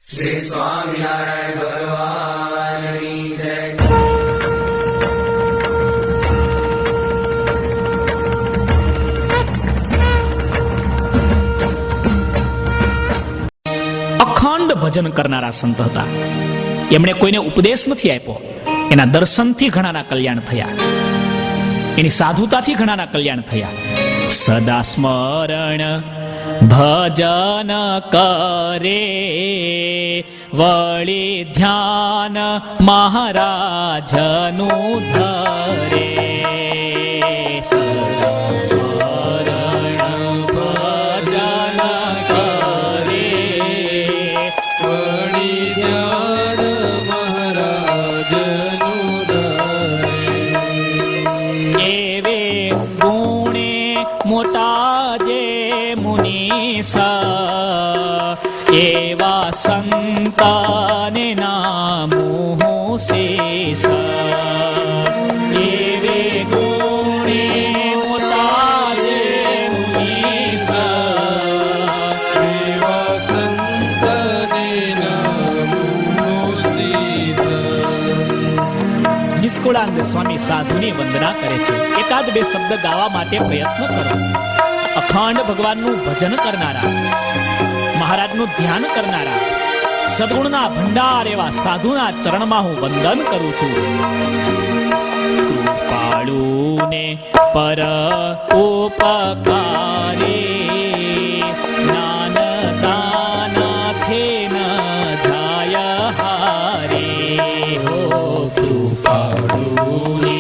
શ્રી સ્વામિનારાયણ ભગવાનની જય. અખંડ ભજન કરનારા સંત હતા. એમણે કોઈને ઉપદેશ નથી આપ્યો. એના દર્શનથી ઘણાના કલ્યાણ થયા, એની સાધુતાથી ઘણાના કલ્યાણ થયા. સદા સ્મરણ ભજન કરે વળી ધ્યાન મહારાજનું ધરે. મોટા જે મુનીસા એવા સંતાને નામું શેષા. એવે ગુણે મોટા જે મુનીસા એવા સંતાને નામું શેષા. નિષ્કુળાનંદ સ્વામી સાધુની વંદના કરે છે. એકાદ બે શબ્દ ગાવા માટે પ્રયત્ન કરો. અખંડ ભગવાનનું ભજન કરનારા, મહારાજનું ધ્યાન કરનારા, સદગુણના ભંડાર એવા સાધુના ચરણમાં હું વંદન કરું છું. કૃપાળુને પર ઉપકારે નાનતાનાથે ન જાય હારે. હો કૃપાળુને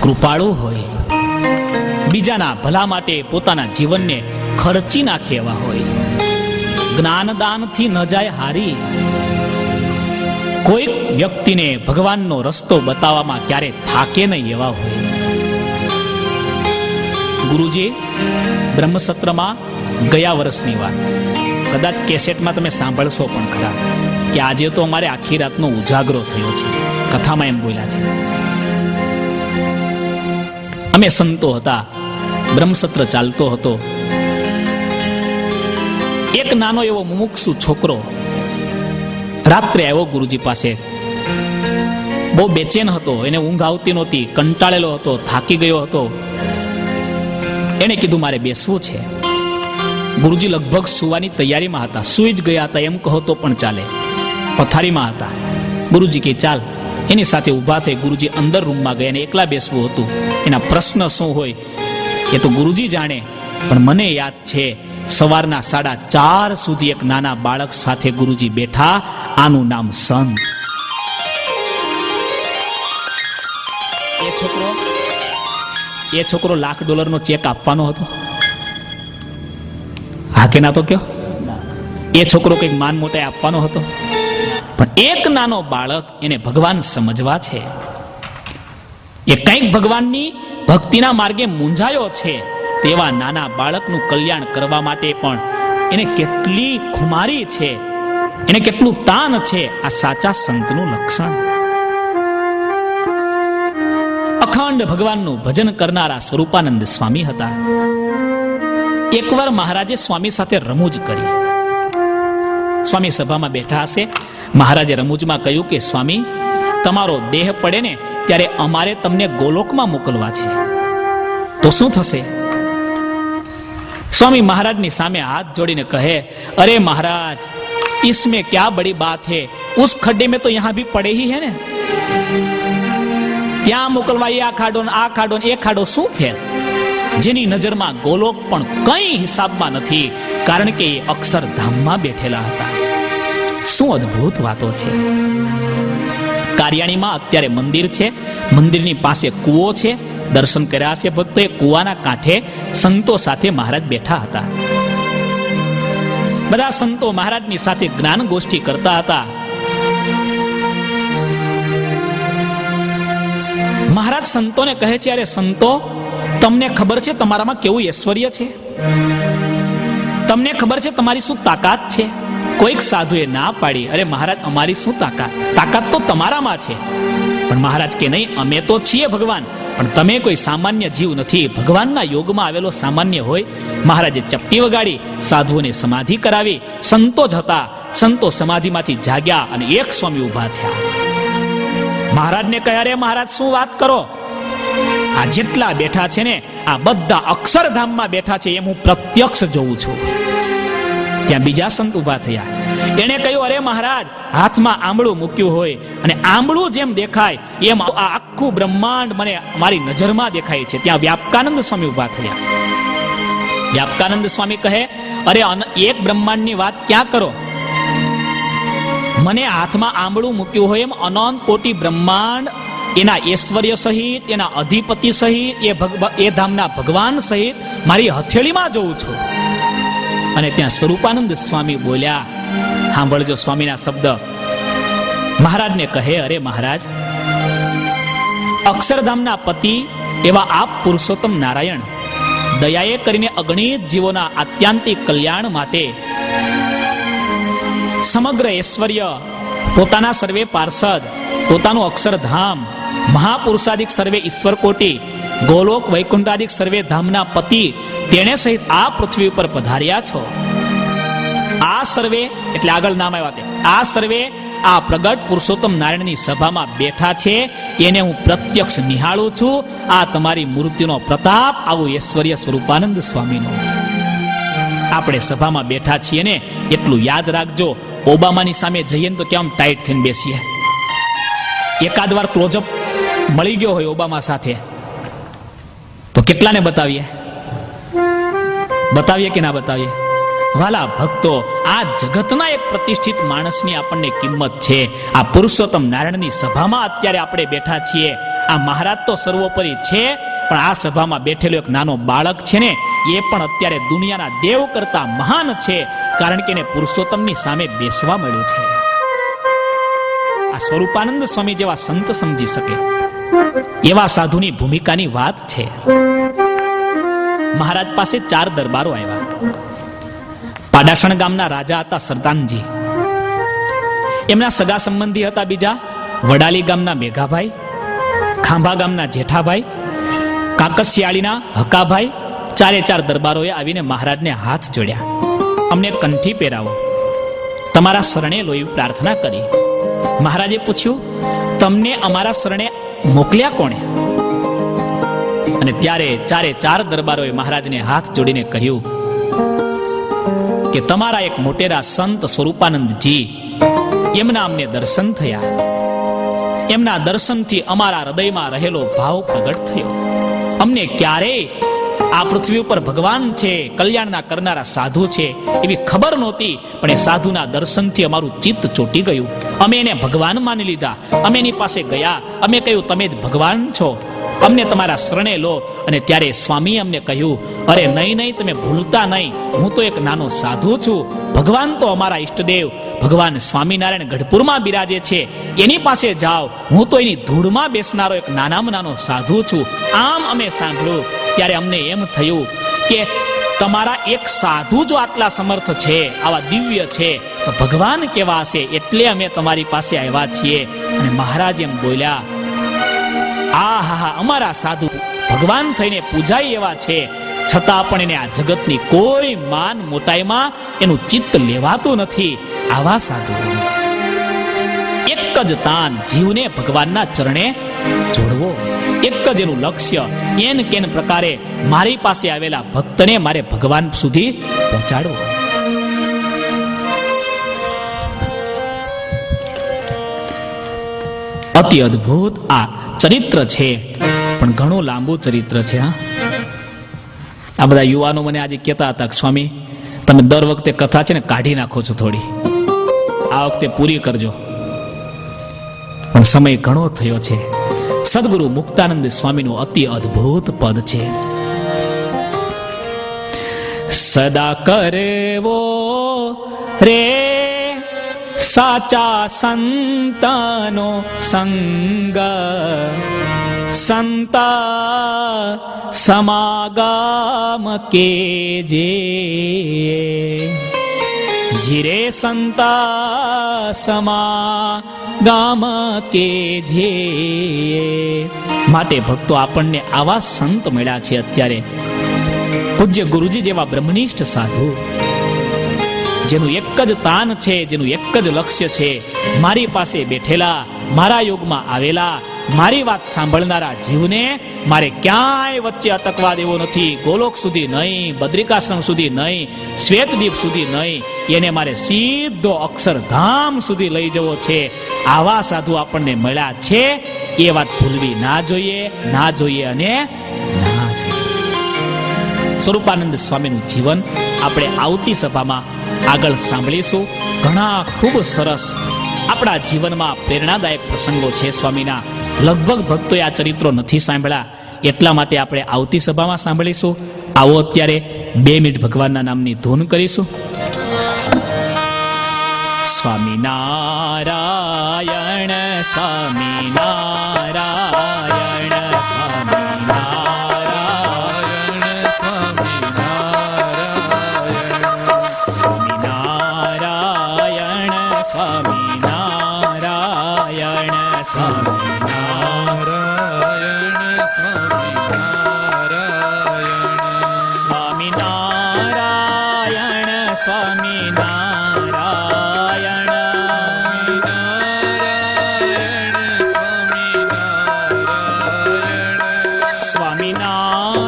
કૃપાળુ હોય, બીજાના ભલા માટે પોતાના જીવનને ખર્ચી નાખે એવા હોય, જ્ઞાનદાનથી ન જાય હારી. કોઈ વ્યક્તિને ભગવાનનો રસ્તો બતાવવામાં ક્યારે થાકે નહીં એવા હોય. ગુરુજી બ્રહ્મસત્રમાં ગયા વર્ષની વાત, કદાચ કેસેટમાં તમે સાંભળશો પણ ખરા, કે આજે તો અમારે આખી રાતનો ઉજાગરો થયો છે. કથામાં એમ બોલ્યા છે. અમે સંતો હતા, બ્રહ્મસત્ર ચાલતો હતો. એક નાનો એવો મુમુક્ષુ છોકરો રાત્રે આવ્યો ગુરુજી પાસે. બહુ બેચેન હતો, એને ઊંઘ આવતી નહોતી, કંટાળેલો હતો, થાકી ગયો હતો. એને કીધું મારે બેસવું છે. ગુરુજી લગભગ સુવાની તૈયારીમાં હતા, સુઈ જ ગયા હતા એમ કહો તો પણ ચાલે. પથારીમાં હતા. ગુરુજી કે ચાલ. એની સાથે ઊભા થઈ ગુરુજી અંદર રૂમમાં ગયા. એને એકલા બેસવું હતું. એના પ્રશ્ન શું હોય એ તો ગુરુજી જાણે, પણ મને યાદ છે સવારના 4:30 સુધી એક નાના બાળક સાથે ગુરુજી બેઠા. આનું નામ સંત. એ છોકરો $1,00,000 ચેક આપવાનો હતો. હા કે ના તો કયો? એ છોકરો કઈક માન મોટાઈ આપવાનો હતો. પણ એક નાનો બાળક, એને ભગવાન સમજવા છે. એ કંઈક ભગવાનની ભક્તિના માર્ગે મૂંઝાયો છે. તેવા નાના બાળકનું કલ્યાણ કરવા માટે પણ એને કેટલી ખુમારી છે, એને કેટલું તાન છે. આ સાચા સંતનું લક્ષણ. અખંડ ભગવાનનું ભજન કરનારા સ્વરૂપાનંદ સ્વામી હતા. એકવાર મહારાજે સ્વામી સાથે રમૂજ કરી. સ્વામી સભામાં બેઠા હશે, મહારાજે રમૂજમાં કહ્યું કે સ્વામી, તમારો દેહ પડે ને ત્યારે અમારે તમને ગોલોકમાં મોકલવા છે, તો શું થશે? સ્વામી મહારાજની સામે હાથ જોડીને કહે, અરે મહારાજ, इसमें क्या बड़ी बात है, उस खड्डे में तो यहां भी पड़े ही है ने, ત્યાં મોકલવા આ ખાડો આ ખાડો એ ખાડો શું ફેર? જેની નજરમાં ગોલોક પણ કઈ હિસાબમાં નથી, કારણ કે એ અક્ષરધામમાં બેઠેલા હતા. શું અદ્ભુત વાતો છે. કારિયાણીમાં અત્યારે મંદિર છે, મંદિરની પાસે કૂવો છે. દર્શન કર્યા છે ભક્તો. એ કૂવાના કાંઠે સંતો સાથે મહારાજ બેઠા હતા. બધા સંતો મહારાજની સાથે જ્ઞાન ગોષ્ઠી કરતા હતા. મહારાજ સંતોને કહે છે, અરે સંતો, તમને ખબર છે તમારામાં કેવું ઐશ્વર્ય છે? તમને ખબર છે તમારી શું તાકાત છે? કોઈક સાધુએ ના પાડી, અરે મહારાજ, અમારી શું તાકાત? તાકાત તો તમારામાં છે. પણ મહારાજ કે નહીં, અમે તો છીએ ભગવાન, પણ તમે કોઈ સામાન્ય જીવ નથી. ભગવાનના યોગમાં આવેલો સામાન્ય હોય. મહારાજે ચપટી વગાડી, સાધુઓને સમાધિ કરાવી. સંતો જ હતા. સંતો સમાધિમાંથી જાગ્યા અને એક સ્વામી ઉભા થયા. મહારાજને કહ્યા, અરે મહારાજ, શું વાત કરો? આ જેટલા બેઠા છે ને, આ બધા અક્ષરધામમાં બેઠા છે, એમ હું પ્રત્યક્ષ જોઉં છું. ત્યાં બીજા સંત ઉભા થયા. એને કહ્યું, અરે મહારાજ, હાથમાં આંબળું મૂક્યું હોય અને આંબળું જેમ દેખાય એમ આ આખું બ્રહ્માંડ મને મારી નજરમાં દેખાય છે. ત્યાં વ્યાપકાનંદ સ્વામી ઉભા થયા. વ્યાપકાનંદ સ્વામી કહે, અરે એક બ્રહ્માંડની વાત ક્યાં કરો? મને હાથમાં આંબળું મૂક્યું હોય એમ અનંત કોટી બ્રહ્માંડ, એના ઐશ્વર્ય સહિત, એના અધિપતિ સહિત, એ ધામના ભગવાન સહિત મારી હથેળીમાં જોઉં છું. અને ત્યાં સ્વરૂપાનંદ સ્વામી બોલ્યા. સાંભળજો સ્વામીના શબ્દ. મહારાજને કહે, અરે મહારાજ, અક્ષરધામના પતિ એવા આપ પુરુષોત્તમ નારાયણ દયાએ કરીને અગણિત જીવોના આત્યંતિક કલ્યાણ માટે સમગ્ર ઐશ્વર્ય, પોતાના સર્વે પાર્ષદ, પોતાનું અક્ષરધામ, મહાપુરુષાદિક સર્વે ઈશ્વર કોટી, ગોલોક વૈકુંઠાદિક સર્વે ધામના પતિ, તેણે સહિત આ પૃથ્વી ઉપર પધાર્યા છો. આ સર્વે એટલે આગળ નામ આવ્યા, આ સર્વે આ પ્રગટ પુરુષોત્તમ નારાયણની સભામાં બેઠા છે, એને હું પ્રત્યક્ષ નિહાળું છું. આ તમારી મૂર્તિનો પ્રતાપ, આવું ઐશ્વર્ય સ્વરૂપાનંદ સ્વામીનો. આપણે સભામાં બેઠા છીએ ને, એટલું યાદ રાખજો. ઓબામાની સામે જઈએ ને તો કેમ ટાઈટ થઈને બેસીએ. એકાદ વાર ક્લોઝઅપ મળી ગયો હોય ઓબામા સાથે તો કેટલાને બતાવીએ? બતાવીએ કે ના બતાવીએ? વાલા ભક્તો, આ જગતના એક પ્રતિષ્ઠિત માણસની આપણને કિંમત છે. આ પુરુષોત્તમ નારાયણની સભામાં અત્યારે આપણે બેઠા છીએ. આ મહારાજ તો સર્વોપરી છે, પણ આ સભામાં બેઠેલો એક નાનો બાળક છે ને, એ પણ અત્યારે દુનિયાના દેવ કરતા મહાન છે, કારણ કે એને પુરુષોત્તમની સામે બેસવા મળ્યું છે. આ સ્વરૂપાનંદ સ્વામી જેવા સંત સમજી શકે એવા સાધુની ભૂમિકાની વાત છે. મહારાજ પાસે 4 દરબારો આવ્યા. પાડાસણ ગામના રાજા હતા સરદાનજી. એમના સગા સંબંધી હતા બીજા વડાલી ગામના મેઘાભાઈ, ખાંભા ગામના જેઠાભાઈ, કાકસિયાળીના હકાભાઈ. 4 દરબારોએ આવીને મહારાજને હાથ જોડ્યા. અમને કંઠી પહેરાવો, તમારા શરણે લોહી પ્રાર્થના કરી. મહારાજે પૂછ્યું, તમને અમારા શરણે મોકલ્યા કોણે? અને ત્યારે 4 દરબારોએ મહારાજને હાથ જોડીને કહ્યું કે તમારા એક મોટેરા સંત સ્વરૂપાનંદજી, એમના અમને દર્શન થયા. એમના દર્શનથી અમારા હૃદયમાં રહેલો ભાવ પ્રગટ થયો. અમને ક્યારેય આ પૃથ્વી ઉપર ભગવાન છે, કલ્યાણના કરનારા સાધુ છે, એવી ખબર નહોતી, પણ એ સાધુના દર્શનથી અમારું ચિત્ત ચોટી ગયું. અમે એને ભગવાન માની લીધા. અમે એની પાસે ગયા. અમે કહ્યું, તમે જ ભગવાન છો, અમને તમારા શરણે લો. અને ત્યારે સ્વામીએ અમને કહ્યું, અરે નહીં, તમે ભૂલતા નહીં, હું તો એક નાનો સાધુ છું. ભગવાન તો અમારા ઈષ્ટદેવ ભગવાન સ્વામિનારાયણ ગઢપુરમાં બિરાજે છે, એની પાસે જાઓ. હું તો એની ધૂળમાં બેસનારો એક નાનામાં નાનો સાધુ છું. આમ અમે સાંભળ્યું ત્યારે અમને એમ થયું કે તમારા એક સાધુ જો આટલા સમર્થ છે, આવા દિવ્ય છે, તો ભગવાન કેવા હશે, એટલે અમે તમારી પાસે આવ્યા છીએ. અને મહારાજ એમ બોલ્યા, આહા, અમારા સાધુ ભગવાન થઈને પૂજાય એવા છે, છતાં પણ એને આ જગતની કોઈ માન મોટાઈમાં એનું ચિત્ત લેવાતું નથી. આવા સાધુ એક જ તાન જીવને ભગવાનના ચરણે જોડવો. એક જ એનું લક્ષ્ય, એન કેન પ્રકારે મારી પાસે આવેલા ભક્તને મારે ભગવાન સુધી પહોંચાડવો. અતિ અદ્ભુત આ ચરિત્ર છે, પણ ઘણું લાંબુ ચરિત્ર છે. આ બધા યુવાનો મને આજે કહેતા હતા કે સ્વામી તમે દર વખતે કથા છે ને કાઢી નાખો છો, થોડી આ વખતે પૂરી કરજો. પણ સમય ઘણો થયો છે. સદગુરુ મુક્તાનંદ સ્વામીનું અતિ અદ્ભુત પદ છે. સદા કરવો રે સાચા સંતનો સંગ, સંતા સમાગમ કે જે જીરે સંતા સમાગમ કે જે. માટે ભક્તો આપણને આવા સંત મળ્યા છે અત્યારે, પૂજ્ય ગુરુજી જેવા બ્રહ્મનિષ્ઠ સાધુ, જેનું એક જ તાન છે, જેનું એક જ લક્ષ્ય છે, મારી પાસે બેઠેલા, મારા યોગમાં આવેલા, મારી વાત સાંભળનારા જીવને મારે ક્યાંય વચ્ચે અટકવા દેવો નથી. ગોલોક સુધી નહીં, બદ્રિકાશ્રમ સુધી નહીં, શ્વેતદીપ સુધી નહીં, એને મારે સીધો અક્ષરધામ સુધી લઈ જવો છે. આવા સાધુ આપણને મળ્યા છે, એ વાત ભૂલવી ના જોઈએ, ના જોઈએ અને ના જોઈએ. સ્વરૂપાનંદ સ્વામીનું જીવન આપણે આવતી સભામાં આગળ સાંભળીશું. ઘણા ખૂબ સરસ આપણા જીવનમાં પ્રેરણાદાયક પ્રસંગો છે સ્વામીના. લગભગ ભક્તોએ આ ચરિત્રો નથી સાંભળ્યા, એટલા માટે આપણે આવતી સભામાં સાંભળીશું. આવો અત્યારે 2 મિનિટ ભગવાનના નામની ધૂન કરીશું. સ્વામિનારાયણ સ્વામિનારાયણ સ્વામિનારાયણ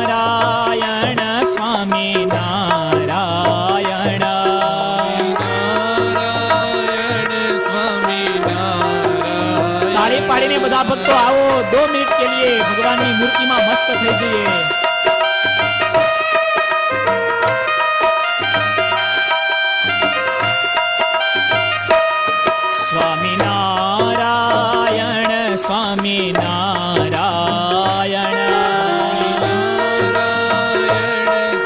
સ્વામિનારાયણ સ્વામિનારાયણ સ્વામિનારાયણ પાડીને બધા ભક્તો આવો 2 મિનિટ કે लिए ભગવાનની મૂર્તિમાં મસ્ત થઈ જઈએ. સ્વામિનારાયણ સ્વામિનારાયણ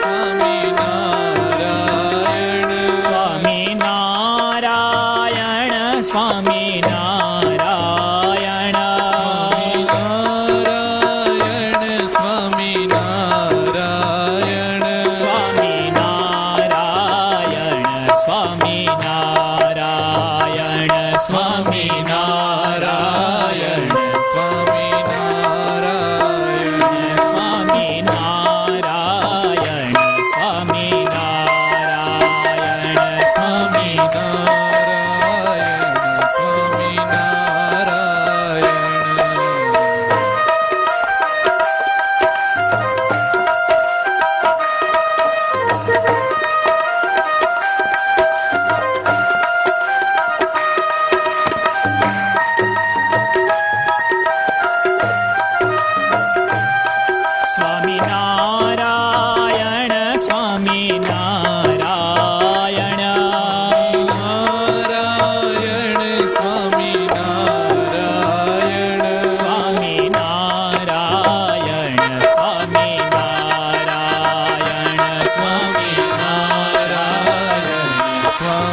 સ્વામિનારાયણ સ્વામિનારાયણ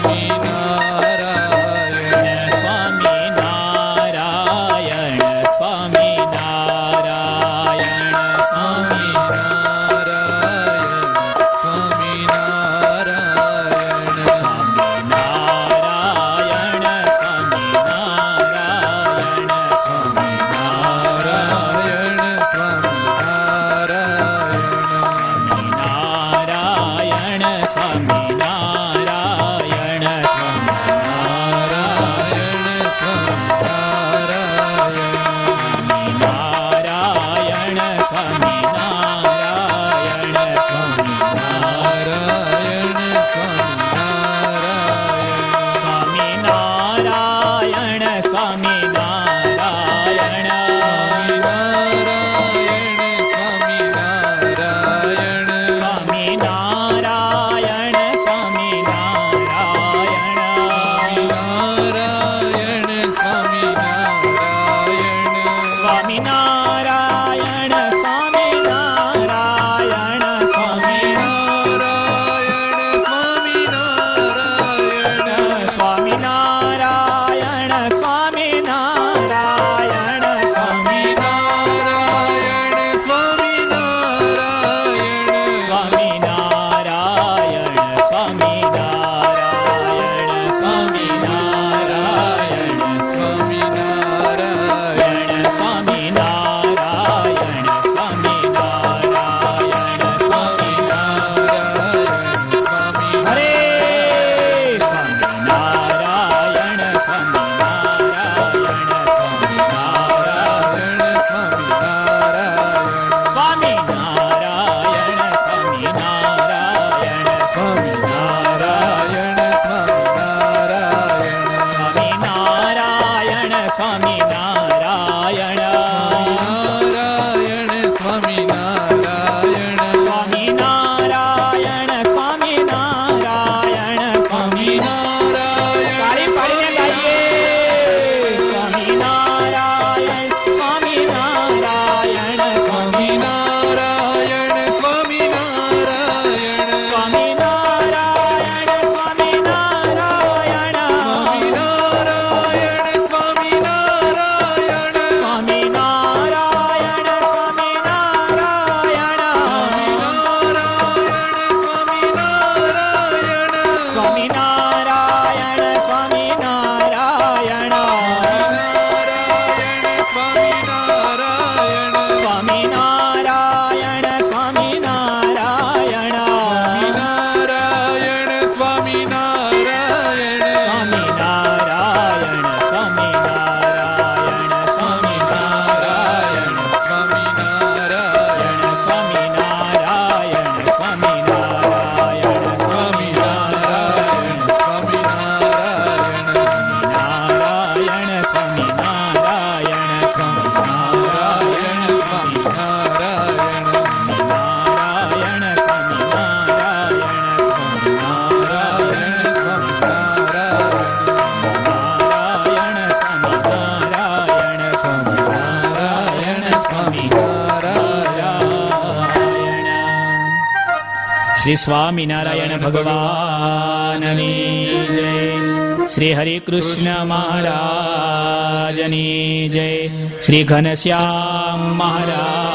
સ્વામિનારાયણ સ્વામિનારાયણ સ્વામિનારાયણ સ્વામી નારાયણ સ્વામી નારાયણ સ્વામી નારાયણ સ્વામી નારાયણ સ્વામી નારાયણ સ્વામી નારાયણ સ્વામી નારાયણ સ્વામી નારાયણ સ્વામી નારાયણ સ્વામી નારાયણ તાળી પાડીને ગાઈએ સ્વામી નારાયણ સ્વામી નારાયણ સ્વામી સ્વામી નારાયણ સ્વામી નારાયણ સ્વામી નારાયણ સ્વામી નારાયણ સ્વામી નારાયણ સ્વામી નારાયણ સ્વામી નારાયણ સ્વામી નારાયણ સ્વામી નારાયણ સ્વામી નારાયણ સ્વામિનારાયણ સ્વામિનારાયણ નારાયણ સ્વામી નારાયણ સ્વામિનારાયણ સ્વામિનારાયણ સ્વામિનારાયણ સ્વામિનારાયણ સ્વામિનારાયણ સ્વામિનારાયણ સ્વામિનારાયણ સ્વામિનારાયણ નારાયણ સ્વામિનારાયણ નારાયણ સ્વામિનારાયણ નારાયણ શ્રી સ્વામિનારાયણ ભગવાનની જય. શ્રી હરિ કૃષ્ણ મહારાજની જય. શ્રી ઘનશ્યામ મહારાજ